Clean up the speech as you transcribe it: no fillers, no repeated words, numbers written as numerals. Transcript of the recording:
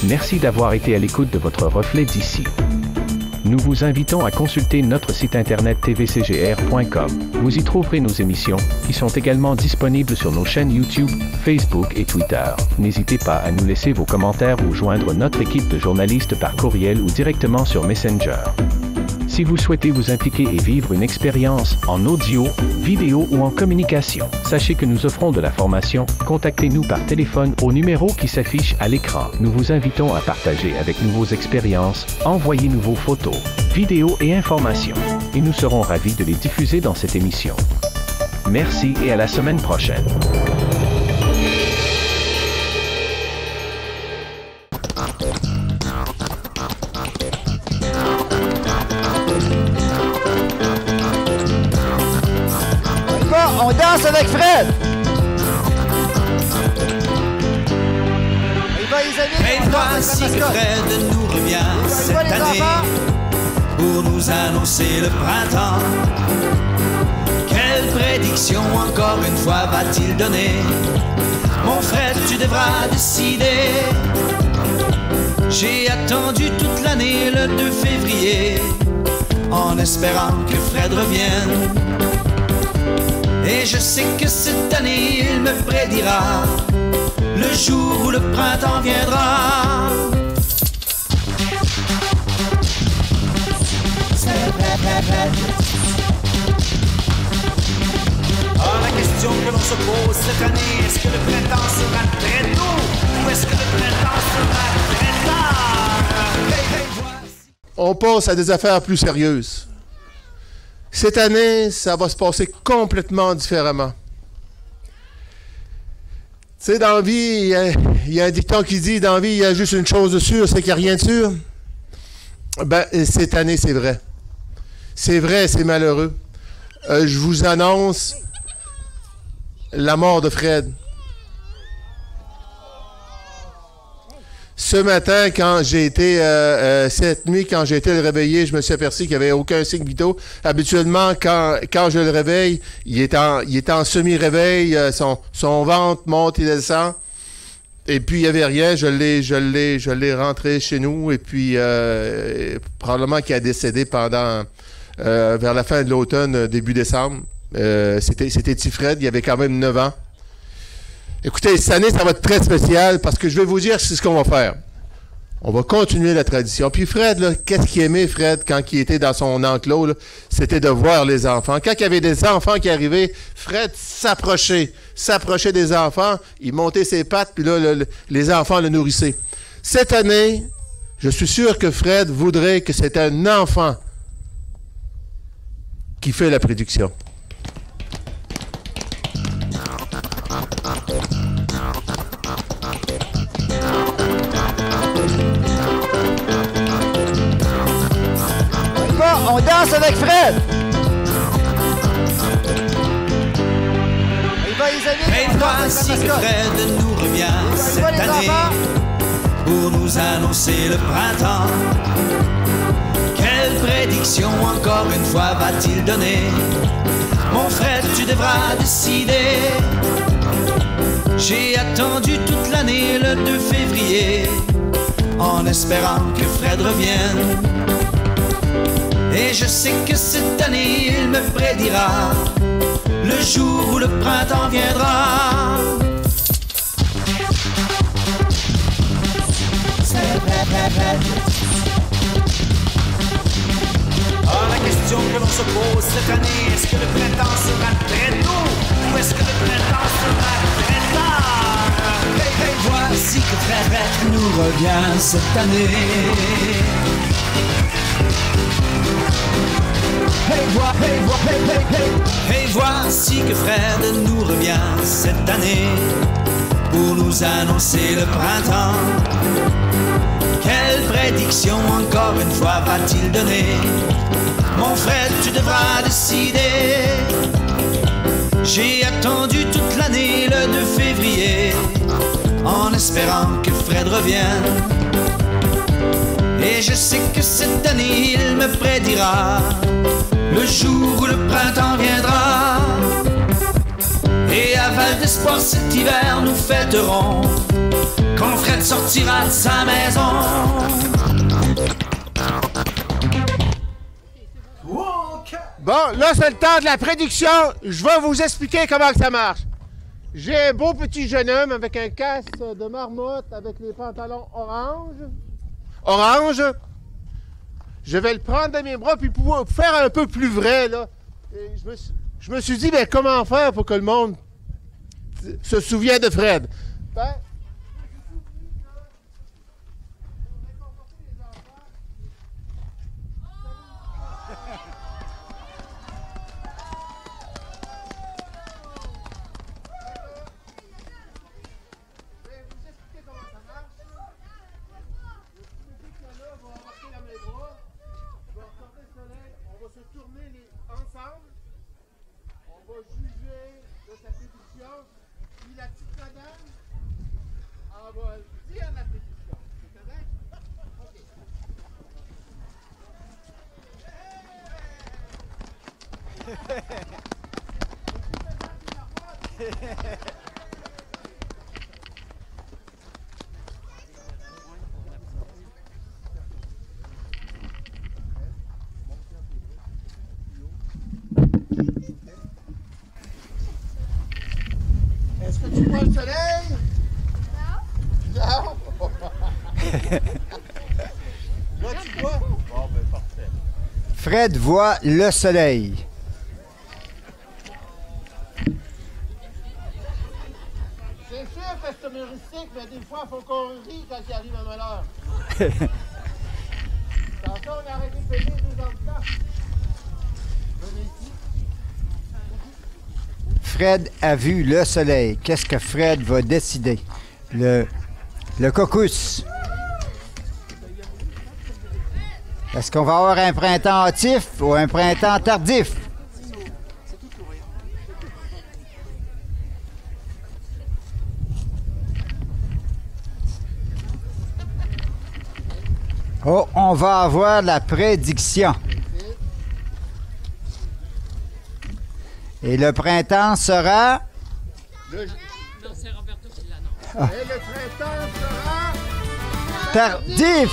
Merci d'avoir été à l'écoute de votre reflet d'ici. Nous vous invitons à consulter notre site internet tvcgr.com. Vous y trouverez nos émissions, qui sont également disponibles sur nos chaînes YouTube, Facebook et Twitter. N'hésitez pas à nous laisser vos commentaires ou joindre notre équipe de journalistes par courriel ou directement sur Messenger. Si vous souhaitez vous impliquer et vivre une expérience en audio, vidéo ou en communication, sachez que nous offrons de la formation. Contactez-nous par téléphone au numéro qui s'affiche à l'écran. Nous vous invitons à partager avec nous vos expériences, envoyer-nous vos photos, vidéos et informations. Et nous serons ravis de les diffuser dans cette émission. Merci et à la semaine prochaine. On danse avec Fred! Il va les amis, et voici que Fred nous revient cette année pour nous annoncer le printemps. Quelle prédiction encore une fois va-t-il donner? Mon Fred, tu devras décider. J'ai attendu toute l'année le 2 février en espérant que Fred revienne. Et je sais que cette année il me prédira le jour où le printemps viendra. Oh, la question que l'on se pose cette année, est-ce que le printemps sera très tôt ou est-ce que le printemps sera très tard? On passe à des affaires plus sérieuses. Cette année, ça va se passer complètement différemment. Tu sais, dans la vie, il y a un dicton qui dit, dans la vie, il y a juste une chose de sûre, c'est qu'il n'y a rien de sûr. Ben, cette année, c'est vrai. C'est vrai, c'est malheureux. Je vous annonce la mort de Fred. Ce matin, quand j'ai été, cette nuit, quand j'ai été le réveiller, je me suis aperçu qu'il n'y avait aucun signe vitaux. Habituellement, quand je le réveille, il est en semi-réveil, son ventre monte et descend. Et puis, il n'y avait rien. Je l'ai rentré chez nous. Et puis, probablement qu'il a décédé pendant, vers la fin de l'automne, début décembre. C'était petit Fred, il avait quand même 9 ans. Écoutez, cette année, ça va être très spécial parce que je vais vous dire c'est ce qu'on va faire. On va continuer la tradition. Puis Fred, là, qu'est-ce qu'il aimait, Fred, quand il était dans son enclos, là? C'était de voir les enfants. Quand il y avait des enfants qui arrivaient, Fred s'approchait des enfants, il montait ses pattes, puis là, les enfants le nourrissaient. Cette année, je suis sûr que Fred voudrait que c'est un enfant qui fait la prédiction. On danse avec Fred! Il va les amis, et voici que Fred nous revient cette année pour nous annoncer le printemps. Quelle prédiction encore une fois va-t-il donner? Mon Fred, tu devras décider. J'ai attendu toute l'année le 2 février en espérant que Fred revienne. Et je sais que cette année il me prédira le jour où le printemps viendra. Oh, la question que l'on se pose cette année, est-ce que le printemps sera très tôt ou est-ce que le printemps sera très tard? Et voici que Fred nous revient cette année. Et voici que Fred nous revient cette année pour nous annoncer le printemps. Quelle prédiction encore une fois va-t-il donner? Mon Fred, tu devras décider. J'ai attendu toute l'année le 2 février en espérant que Fred revienne. Et je sais que cette année il me prédira le jour où le printemps viendra. Et à Val d'Espoir cet hiver nous fêterons quand Fred sortira de sa maison. Bon, là, c'est le temps de la prédiction. Je vais vous expliquer comment que ça marche. J'ai un beau petit jeune homme avec un casque de marmotte avec les pantalons orange. Orange. Je vais le prendre dans mes bras puis pouvoir faire un peu plus vrai, là. Et je me suis dit, ben, comment faire pour que le monde se souvienne de Fred? Ben, ensemble, on va juger de sa prédiction, puis la petite madame, on va dire la prédiction. C'est correct? OK. Est-ce que tu vois le soleil? Non. Non? Là, tu vois? Bon, ben, parfait. Fred voit le soleil. C'est sûr que c'est humoristique, mais des fois, il faut qu'on rie quand il arrive un malheur. Tantôt, on a arrêté de payer 2 ans de temps. Venez ici. Fred a vu le soleil. Qu'est-ce que Fred va décider? Le caucus. Est-ce qu'on va avoir un printemps hâtif ou un printemps tardif? Oh, on va avoir la prédiction. Et le printemps sera... Non, c'est Roberto qui l'annonce. Et le printemps sera... Tardif!